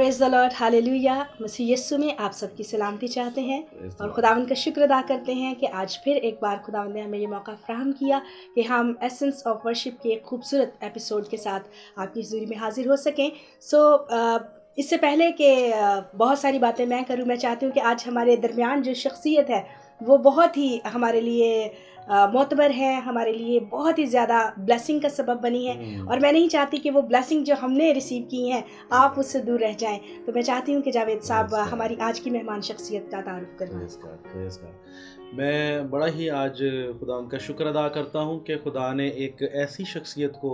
Praise the Lord, hallelujah. मसीह यीशु में आप सबकी सलामती चाहते हैं और खुदावंद का शुक्र अदा करते हैं कि आज फिर एक बार खुदावंद ने हमें ये मौका फराहम किया कि हम एसेंस ऑफ वर्शिप के एक खूबसूरत एपिसोड के साथ आपकी हज़ूरी में हाजिर हो सकें। इससे पहले कि बहुत सारी बातें मैं करूं, मैं चाहती हूं कि आज हमारे दरमियान जो शख्सियत है वो बहुत ही हमारे लिए मोतबर है, हमारे लिए बहुत ही ज़्यादा ब्लेसिंग का सबब बनी है। और मैं नहीं चाहती कि वो ब्लेसिंग जो हमने रिसीव की हैं आप उससे दूर रह जाएं। तो मैं चाहती हूँ कि जावेद साहब हमारी आज की मेहमान शख्सियत का तारुफ करवाएं। मैं बड़ा ही आज खुदा उनका शुक्र अदा करता हूँ कि खुदा ने एक ऐसी शख्सियत को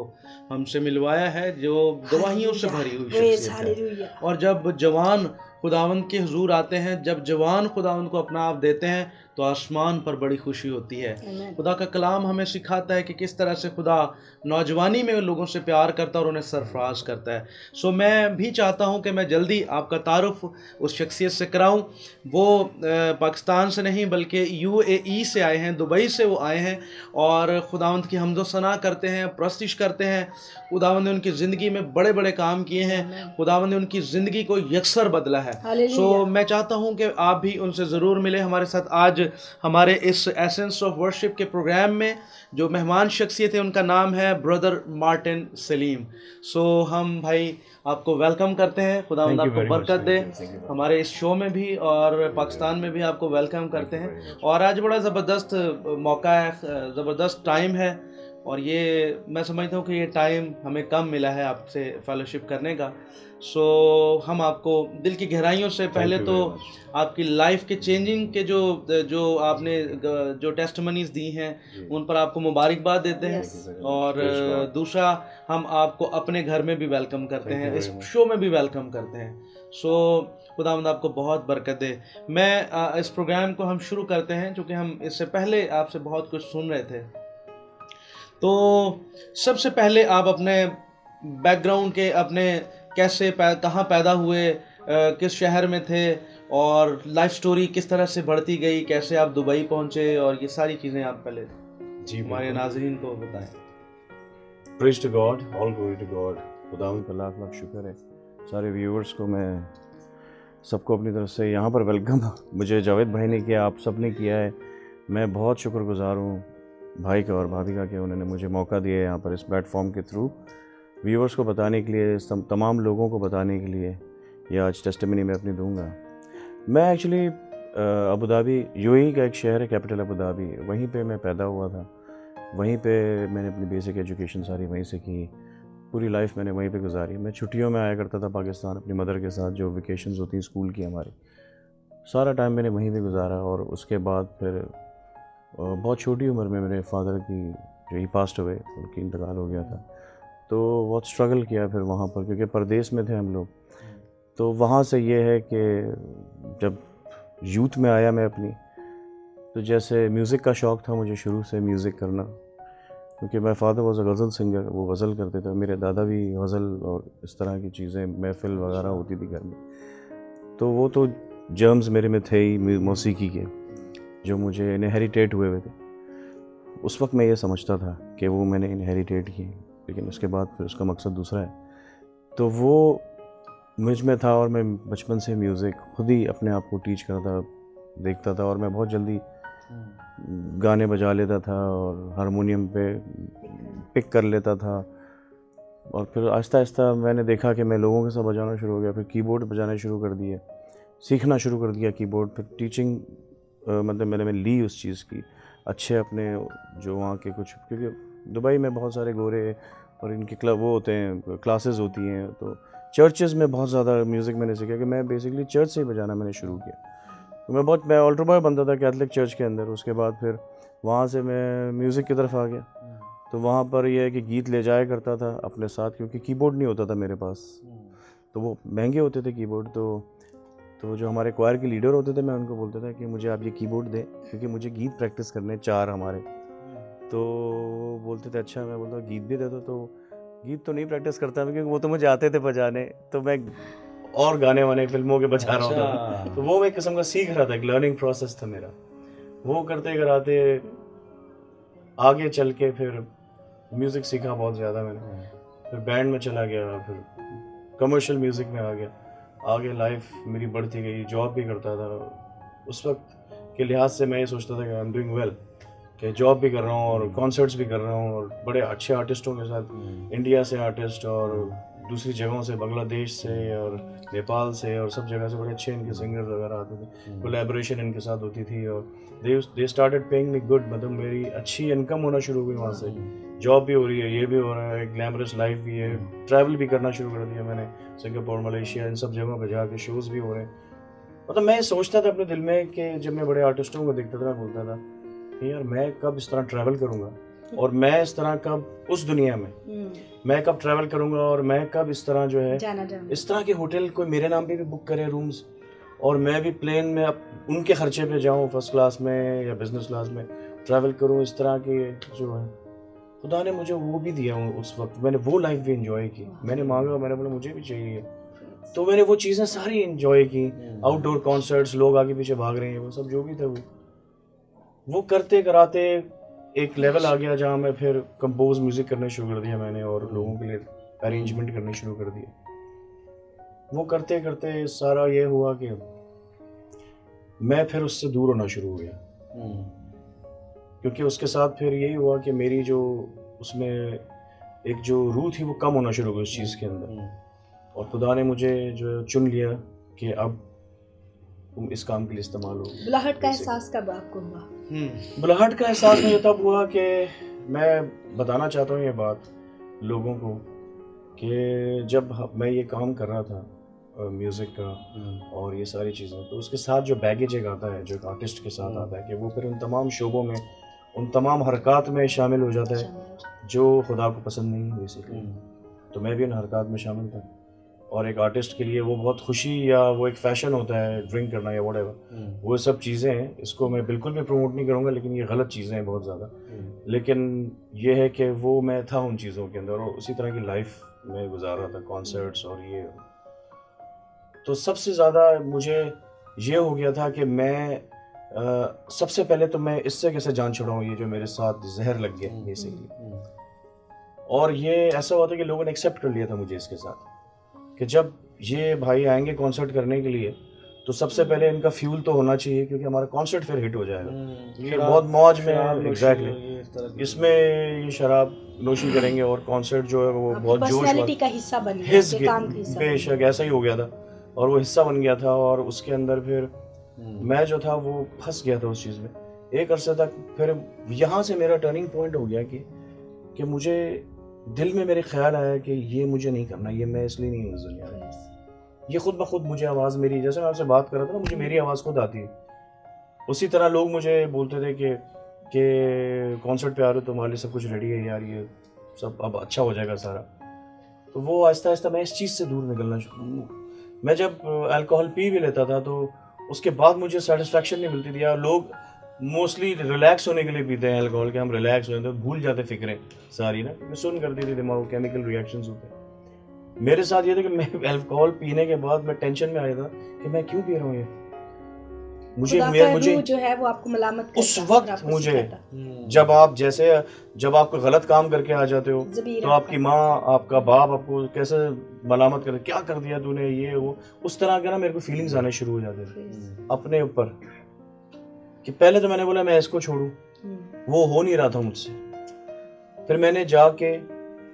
हमसे मिलवाया है जो गवाहियों से भरी हुई शख्सियत है। और जब जवान खुदावंद के हुजूर आते हैं, जब जवान खुदावंद को अपना आप देते हैं तो आसमान पर बड़ी खुशी होती है। खुदा का कलाम हमें सिखाता है कि किस तरह से खुदा नौजवानी में लोगों से प्यार करता है और उन्हें सरफराज करता है। मैं भी चाहता हूँ कि मैं जल्दी आपका तारुफ उस शख्सियत से कराऊँ। वो पाकिस्तान से नहीं बल्कि UAE से आए हैं, दुबई से वो आए हैं और खुदावंद की हम्दो सना करते हैं, प्रस्तिश करते हैं। खुदावंद ने उनकी ज़िंदगी में बड़े बड़े काम किए हैं, खुदावंद ने उनकी ज़िंदगी को यकसर बदला है। मैं चाहता हूँ कि आप भी उनसे ज़रूर मिलें। हमारे साथ आज हमारे इस एसेंस ऑफ वर्शिप के प्रोग्राम में जो मेहमान शख्सियत है उनका नाम है ब्रदर मार्टिन सलीम। हम भाई आपको वेलकम करते हैं, खुदावंद आपको बरकत दे। हमारे इस शो में भी और पाकिस्तान में भी आपको वेलकम करते हैं। और आज बड़ा ज़बरदस्त मौका है, ज़बरदस्त टाइम है और ये मैं समझता हूँ कि ये टाइम हमें कम मिला है आपसे फेलोशिप करने का। हम आपको दिल की गहराइयों से पहले तो आपकी लाइफ के चेंजिंग के जो आपने जो टेस्टमनीज दी हैं उन पर आपको मुबारकबाद देते हैं। और दूसरा, हम आपको अपने घर में भी वेलकम करते हैं, इस शो में भी वेलकम करते हैं। खुदावंद आपको बहुत बरकत दे। मैं इस प्रोग्राम को हम शुरू करते हैं क्योंकि हम इससे पहले आपसे बहुत कुछ सुन रहे थे। तो सबसे पहले आप अपने बैकग्राउंड के, अपने कैसे कहाँ पैदा हुए, किस शहर में थे और लाइफ स्टोरी किस तरह से बढ़ती गई, कैसे आप दुबई पहुँचे और ये सारी चीज़ें आप पहले हमारे नाज़रीन को बताएं। Praise to God, all glory to God. खुदावंद का लाख लाख शुक्र है। सारे व्यूअर्स को मैं सबको अपनी तरफ से यहाँ पर वेलकम मुझे जावेद भाई ने किया, आप सब ने किया है। मैं बहुत शुक्रगुजार हूँ भाई का और भाभी का कि उन्होंने मुझे मौका दिया है यहाँ पर इस प्लेटफॉर्म के थ्रू व्यूअर्स को बताने के लिए, तमाम लोगों को बताने के लिए ये आज टेस्टिमनी मैं अपनी दूंगा। मैं एक्चुअली अबू धाबी, UAE का एक शहर है, कैपिटल अबू धाबी, वहीं पे मैं पैदा हुआ था। वहीं पे मैंने अपनी बेसिक एजुकेशन सारी वहीं से की, पूरी लाइफ मैंने वहीं पे गुजारी। मैं छुट्टियों में आया करता था पाकिस्तान अपनी मदर के साथ, जो वेकेशंस होती हैं स्कूल की हमारी, सारा टाइम मैंने वहीं पे गुजारा। और उसके बाद फिर बहुत छोटी उम्र में मेरे फादर की जो ही पास्ट हुए, उनकी इंतकाल हो गया था। तो बहुत स्ट्रगल किया फिर वहाँ पर, क्योंकि परदेश में थे हम लोग। तो वहाँ से ये है कि जब यूथ में आया मैं अपनी, तो जैसे म्यूज़िक का शौक़ था मुझे शुरू से म्यूज़िक करना, क्योंकि my father was a ghazal singer, वो गज़ल करते थे। मेरे दादा भी गज़ल और इस तरह की चीज़ें, महफ़िल वगैरह होती थी घर में। तो वो तो जर्म्स मेरे में थे ही मौसीकी के, जो मुझे इनहेरिटेट हुए थे। उस वक्त मैं ये समझता था कि वो मैंने इनहेरिटेट किए, लेकिन उसके बाद फिर उसका मकसद दूसरा है। तो वो मुझ में था और मैं बचपन से म्यूज़िक खुद ही अपने आप को टीच करता देखता था। और मैं बहुत जल्दी गाने बजा लेता था और हारमोनियम पे पिक कर लेता था। और फिर आहिस्ता आहिस्ता मैंने देखा कि मैं लोगों के साथ बजाना शुरू हो गया। फिर कीबोर्ड बजाना शुरू कर दिए, सीखना शुरू कर दिया कीबोर्ड। फिर टीचिंग मतलब मैंने ली उस चीज़ की अच्छे अपने जो वहाँ के कुछ, क्योंकि दुबई में बहुत सारे गोरे और इनके क्लब वो होते हैं, क्लासेस होती हैं। तो चर्चेज़ में बहुत ज़्यादा म्यूज़िक मैंने सीखा कि मैं बेसिकली चर्च से ही बजाना मैंने शुरू किया। तो मैं ऑल्टर बॉय बनता था कैथलिक चर्च के अंदर। उसके बाद फिर वहाँ से मैं म्यूज़िक की तरफ आ गया। तो वहाँ पर यह है कि गीत ले जाया करता था अपने साथ, क्योंकि कीबोर्ड नहीं होता था मेरे पास, तो वो महंगे होते थे कीबोर्ड। तो जो हमारे क्वायर के लीडर होते थे, मैं उनको बोलता था कि मुझे आप ये कीबोर्ड दें, क्योंकि मुझे गीत प्रैक्टिस करने 4 हमारे। तो बोलते थे अच्छा। मैं बोलता गीत भी दे दो। तो गीत तो नहीं प्रैक्टिस करता मैं, क्योंकि वो तो मुझे आते थे बजाने, तो मैं और गाने वाने फिल्मों के बजा रहा होता। तो वो एक किस्म का सीख रहा था, एक लर्निंग प्रोसेस था मेरा। वो करते कराते आगे चल के फिर म्यूज़िक सीखा बहुत ज़्यादा मैंने। फिर बैंड में चला गया, फिर कमर्शियल म्यूज़िक में आ गया। आगे लाइफ मेरी बढ़ती गई, जॉब भी करता था। उस वक्त के लिहाज से मैं ये सोचता था कि आई एम डूइंग वेल, कि जॉब भी कर रहा हूँ और कॉन्सर्ट्स भी कर रहा हूँ और बड़े अच्छे आर्टिस्टों के साथ, इंडिया से आर्टिस्ट और दूसरी जगहों से, बांग्लादेश से और नेपाल से और सब जगह से बड़े अच्छे इनके सिंगर्स वगैरह आते थे, कोलैबोरेशन इनके साथ होती थी और they started paying me good, मतलब मेरी अच्छी इनकम होना शुरू हुई वहाँ से। जॉब भी हो रही है, ये भी हो रहा है, ग्लैमरस लाइफ भी है, ट्रैवल भी करना शुरू कर दिया मैंने, सिंगापुर, मलेशिया, इन सब जगहों पर जाके शोज़ भी हो रहे हैं। मतलब मैं सोचता था अपने दिल में कि जब मैं बड़े आर्टिस्टों को देखता था, मैं बोलता था कि यार मैं कब इस तरह ट्रैवल करूँगा और मैं इस तरह कब उस दुनिया में मैं कब ट्रैवल करूँगा और मैं कब इस तरह जो है इस तरह के होटल कोई मेरे नाम पे भी बुक करे रूम्स और मैं भी प्लेन में अब उनके खर्चे पे जाऊँ, फर्स्ट क्लास में या बिजनेस क्लास में ट्रैवल करूँ। इस तरह के जो है खुदा ने मुझे वो भी दिया उस वक्त, मैंने वो लाइफ भी इंजॉय की। मैंने मांगा, मैंने बोला मुझे भी चाहिए, तो मैंने वो चीज़ें सारी इंजॉय की। आउटडोर कॉन्सर्ट्स, लोग आगे पीछे भाग रहे हैं, वो सब जो भी था वो करते कराते एक लेवल आ गया जहाँ मैं फिर कंपोज म्यूज़िक करने शुरू कर दिया मैंने और लोगों के लिए अरेंजमेंट करने शुरू कर दिए। वो करते करते सारा ये हुआ कि मैं फिर उससे दूर होना शुरू हो गया, क्योंकि उसके साथ फिर यही हुआ कि मेरी जो उसमें एक जो रूह थी वो कम होना शुरू हो गई उस चीज़ के अंदर, और खुदा ने मुझे जो चुन लिया कि अब तुम इस काम के लिए इस्तेमाल हो। बुलाहट का एहसास कब आपको हुआ? बुलाहट का एहसास मुझे तब हुआ कि मैं बताना चाहता हूँ ये बात लोगों को कि जब मैं ये काम कर रहा था म्यूज़िक का और ये सारी चीज़ें, तो उसके साथ जो बैगेज एक आता है, जो एक आर्टिस्ट के साथ आता है, कि वो फिर उन तमाम शोबों में, उन तमाम हरकत में शामिल हो जाता है जो खुदा को पसंद नहीं है बेसिकली। तो मैं भी उन हरकत में शामिल था और एक आर्टिस्ट के लिए वो बहुत खुशी या वो एक फ़ैशन होता है ड्रिंक करना या व्हाटएवर, वो सब चीज़ें हैं। इसको मैं बिल्कुल भी प्रमोट नहीं करूँगा, लेकिन ये गलत चीज़ें हैं बहुत ज़्यादा। लेकिन ये है कि वो मैं था उन चीज़ों के अंदर और उसी तरह की लाइफ में गुजार रहा था, कॉन्सर्ट्स और ये। तो सबसे ज़्यादा मुझे ये हो गया था कि मैं सबसे पहले तो मैं इससे कैसे जान छुड़ाऊँ, ये जो मेरे साथ जहर लग गया बेसिकली। और ये ऐसा हुआ था कि लोगों ने एक्सेप्ट कर लिया था मुझे इसके साथ, कि जब ये भाई आएंगे कॉन्सर्ट करने के लिए तो सबसे पहले इनका फ्यूल तो होना चाहिए, क्योंकि हमारा कॉन्सर्ट फिर हिट हो जाएगा। ये बहुत मौज में एग्जैक्टली इसमें ये शराब नोशी करेंगे और कॉन्सर्ट जो है वो बहुत जोश का हिस्सा बन गया, काम का हिस्सा। बेशक ऐसा ही हो गया था और वो हिस्सा बन गया था और उसके अंदर फिर मैं जो था वो फंस गया था उस चीज़ में एक अरसे तक। फिर यहाँ से मेरा टर्निंग पॉइंट हो गया कि मुझे दिल में मेरे ख्याल आया कि ये मुझे नहीं करना, ये मैं इसलिए नहीं हूँ इस दुनिया में। ये खुद ब खुद मुझे आवाज़ मेरी, जैसे मैं आपसे बात कर रहा था ना, मुझे मेरी आवाज़ खुद आती है। उसी तरह लोग मुझे बोलते थे कि कॉन्सर्ट पे आ रहे हो, तुम्हारे लिए सब कुछ रेडी है यार, ये सब अब अच्छा हो जाएगा सारा। तो वो आहिस्ता आहिस्ता मैं इस चीज़ से दूर निकलना शुरू। मैं जब अल्कोहल पी भी लेता था तो उसके बाद मुझे सेटिस्फेक्शन नहीं मिलती थी। यार लोग मोस्टली रिलैक्स होने के लिए पीते हैं अल्कोहल, के हम रिलैक्स हो, तो भूल जाते फिक्रें सारी ना, क्योंकि सुन करती थी दिमाग, केमिकल रिएक्शंस होते हैं। मेरे साथ ये था कि मैं अल्कोहल पीने के बाद मैं टेंशन में आया था कि मैं क्यों पी रहा हूँ ये। मुझे जो है वो आपको मलामत करता, उस वक्त मुझे जब आप कोई गलत काम करके आ जाते हो तो आपकी माँ, आपका बाप आपको कैसे मलामत करे, क्या कर दिया तूने, ये वो, उस तरह के ना मेरे को फीलिंग्स आने शुरू हो जाते थे अपने ऊपर। कि पहले तो मैंने बोला मैं इसको छोड़ूं, वो हो नहीं रहा था मुझसे। फिर मैंने जाके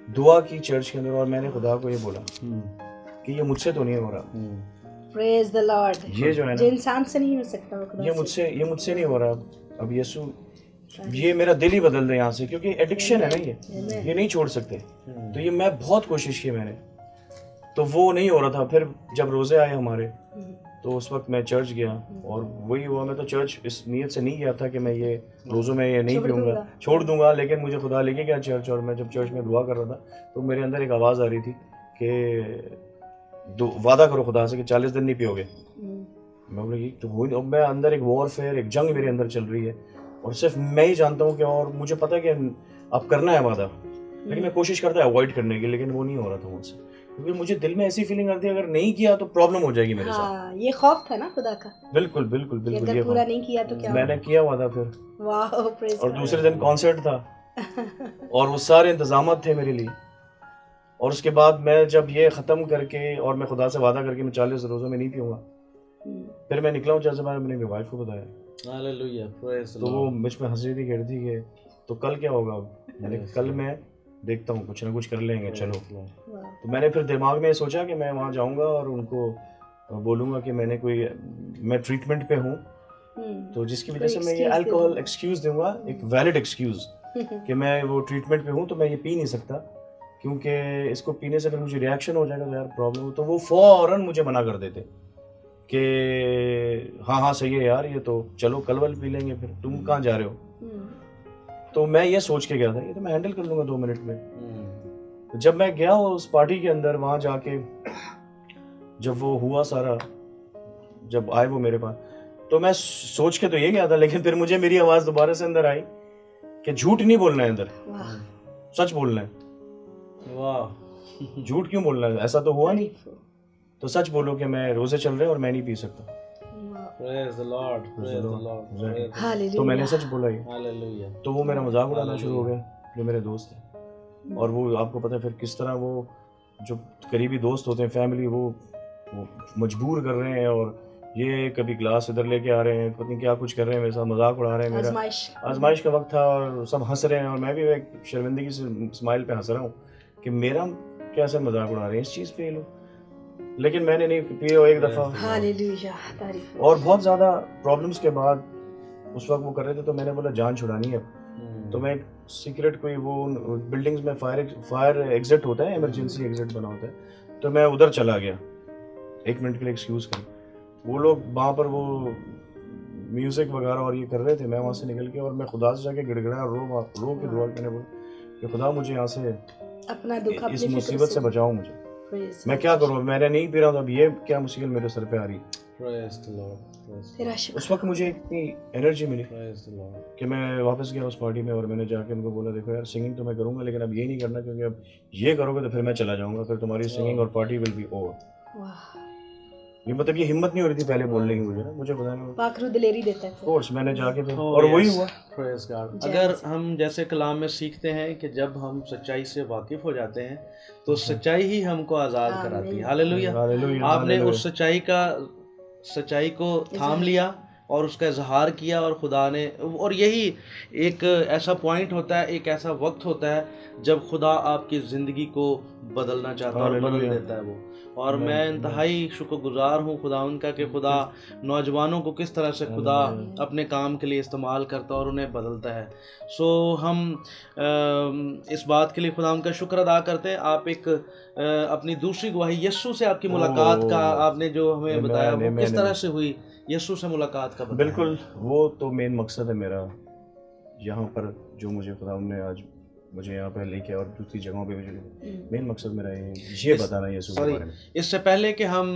दुआ की चर्च के अंदर और मैंने खुदा को ये बोला कि ये मुझसे तो नहीं हो रहा। Praise the Lord. ये जो है ना, जो इंसान से नहीं हो सकता, वो खुदा ये मुझसे नहीं हो रहा। अब यीशु, ये मेरा दिल ही बदल दे यहाँ से, क्योंकि एडिक्शन है ना, ये नहीं छोड़ सकते। तो ये मैं बहुत कोशिश की मैंने, तो वो नहीं हो रहा था। फिर जब रोजे आए हमारे तो उस वक्त मैं चर्च गया और वही हुआ। मैं तो चर्च इस नीयत से नहीं गया था कि मैं ये रोज़ों में ये नहीं पीऊँगा, छोड़ दूंगा, लेकिन मुझे खुदा लेके गया चर्च। और मैं जब चर्च में दुआ कर रहा था तो मेरे अंदर एक आवाज़ आ रही थी कि वादा करो खुदा से कि 40 दिन नहीं पियोगे। मैं बोला ये तो वो, मैं अंदर एक वॉरफेयर, एक जंग मेरे अंदर चल रही है और सिर्फ मैं ही जानता हूँ कि, और मुझे पता है कि अब करना है वादा, लेकिन मैं कोशिश करता है अवॉइड करने की, लेकिन वो नहीं हो रहा था मुझसे, क्योंकि मुझे दिल में ऐसी फीलिंग आती है अगर नहीं किया तो प्रॉब्लम हो जाएगी मेरे साथ। ये खौफ था ना खुदा का। बिल्कुल। अगर पूरा नहीं किया तो क्या? मैंने किया हुआ था फिर। वाह, और दूसरे दिन कॉन्सर्ट था और वो सारे इंतजाम थे मेरे लिए। और उसके बाद मैं जब ये ख़त्म करके और मैं खुदा से वादा करके मैं 40 रोज़ों में नहीं पीऊँगा, फिर मैं निकला हूँ 4 से बाहर, मैंने मेरी वाइफ को बताया। हालेलुया, प्रेज़ द तो वो लॉर्ड। मुझ पे हंस रही थी, कह रही थी कि तो कल क्या होगा। मैंने कहा कल मैं देखता हूँ, कुछ ना कुछ कर लेंगे, चलो। तो मैंने फिर दिमाग में सोचा कि मैं वहाँ जाऊँगा और उनको बोलूँगा कि मैं ट्रीटमेंट पे हूँ, तो जिसकी वजह से मैं ये अल्कोहल एक्सक्यूज़ दूंगा, एक वैलिड एक्सक्यूज़ कि मैं वो ट्रीटमेंट पे हूँ तो मैं ये पी नहीं सकता, क्योंकि इसको पीने से अगर मुझे रिएक्शन हो जाएगा तो यार प्रॉब्लम हो। तो वो फ़ौरन मुझे मना कर देते कि हाँ सही है यार, ये तो चलो कल वल पी लेंगे, फिर तुम कहाँ जा रहे हो। तो मैं ये सोच के गया था, ये तो मैं हैंडल कर लूँगा 2 मिनट में। तो जब मैं गया उस पार्टी के अंदर, वहाँ जाके जब वो हुआ सारा, जब आए वो मेरे पास, तो मैं सोच के तो ये गया था, लेकिन फिर मुझे मेरी आवाज़ दोबारा से अंदर आई कि झूठ नहीं बोलना है अंदर, सच बोलना है। वाह, झूठ क्यों बोलना है, ऐसा तो हुआ नहीं, तो सच बोलो कि मैं रोज़े चल रहे हैं और मैं नहीं पी सकता। Praise the Lord, praise the Lord, तो मैंने सच बोला ये। हालेलुया। तो वो मेरा मजाक उड़ाना शुरू हो गया, जो मेरे दोस्त हैं। और वो आपको पता है फिर किस तरह वो जो करीबी दोस्त होते हैं, फैमिली, वो मजबूर कर रहे हैं, और ये कभी ग्लास इधर लेके आ रहे हैं, पता नहीं क्या कुछ कर रहे हैं, मेरे साथ मजाक उड़ा रहे हैं। मेरा आजमाइश का वक्त था और सब हंस रहे हैं, और मैं भी एक शर्मिंदगी से स्माइल पे हंस रहा हूँ कि मेरा क्या सर मजाक उड़ा रहे हैं इस चीज़ पे ये लोग। लेकिन मैंने नहीं पिए एक दफ़ा, और बहुत ज़्यादा प्रॉब्लम्स के बाद उस वक्त वो कर रहे थे, तो मैंने बोला जान छुड़ानी है। तो मैं एक सीक्रेट कोई वो बिल्डिंग्स में फायर एग्जिट होता है, इमरजेंसी एग्जिट बना होता है, तो मैं उधर चला गया 1 मिनट के लिए, एक्सक्यूज़ कर। वो लोग वहाँ पर वो म्यूज़िक वगैरह और ये कर रहे थे, मैं वहाँ से निकल के और मैं खुदा से जाके गिड़गिड़ाया, रो के दुआ, मैंने बोला कि खुदा मुझे यहाँ से अपना दुख, इस मुसीबत से बचाओ मुझे, मैं क्या करूँ, मैंने नहीं पी रहा हूँ, अब ये क्या मुसीबत मेरे सर पे आ रही। उस वक्त मुझे इतनी एनर्जी मिली कि मैं वापस गया उस पार्टी में, और मैंने जाके उनको बोला देखो यार, सिंगिंग तो मैं करूँगा, लेकिन अब ये नहीं करना, क्योंकि अब ये करोगे तो फिर मैं चला जाऊँगा, फिर तुम्हारी सिंगिंग और पार्टी विल बी ओवर। ये मतलब ये हिम्मत नहीं हो रही थी पहले बोलने की मुझे बताना, पाखरू दिलेरी देता है। कोर्स मैंने जाके फिर और वही हुआ। Praise God. अगर हम जैसे कलाम में सीखते हैं कि जब हम सच्चाई से वाकिफ हो जाते हैं तो सच्चाई ही हमको आज़ाद कराती है। हालेलुया। आपने उस सच्चाई को थाम लिया और उसका इजहार किया, और खुदा ने, और यही एक ऐसा पॉइंट होता है, एक ऐसा वक्त होता है जब खुदा आपकी ज़िंदगी को बदलना चाहता है और बदल देता है वो। और मैं इंतहाई शुक्रगुजार हूँ खुदा उनका कि खुदा नौजवानों को किस तरह से खुदा अपने काम के लिए इस्तेमाल करता है और उन्हें बदलता है। सो हम इस बात के लिए खुदा उनका शुक्र अदा करते हैं। आप एक अपनी दूसरी गवाही यीशु से आपकी मुलाकात का आपने जो हमें बताया वो किस तरह से हुई, यीशु से मुलाकात का बताया। बिल्कुल, वो तो मेन मकसद है मेरा यहाँ पर, जो मुझे खुदा ने आज मुझे यहाँ पर लेके और दूसरी जगहों पे भी, मेन मकसद मेरा ये बताना यीशु के बारे में। इससे पहले कि हम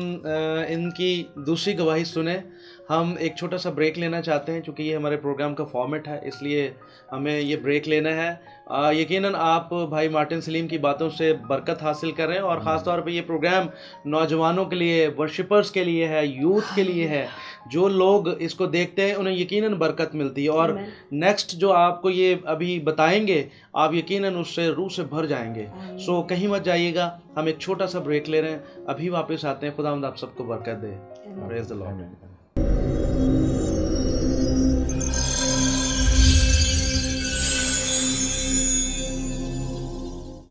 इनकी दूसरी गवाही सुने, हम एक छोटा सा ब्रेक लेना चाहते हैं, क्योंकि ये हमारे प्रोग्राम का फॉर्मेट है, इसलिए हमें ये ब्रेक लेना है। यकीनन आप भाई मार्टिन सलीम की बातों से बरकत हासिल कर रहे हैं, और ख़ास तौर पे ये प्रोग्राम नौजवानों के लिए, वर्शिपर्स के लिए है, यूथ के लिए है। जो लोग इसको देखते हैं उन्हें यकीनन बरकत मिलती है, और नेक्स्ट जो आपको ये अभी बताएंगे आप यकीनन उससे रूह से भर जाएंगे। सो कहीं मत जाइएगा, हम एक छोटा सा ब्रेक ले रहे हैं, अभी वापस आते हैं। खुदावंद आप सबको बरकत दे। Praise the Lord.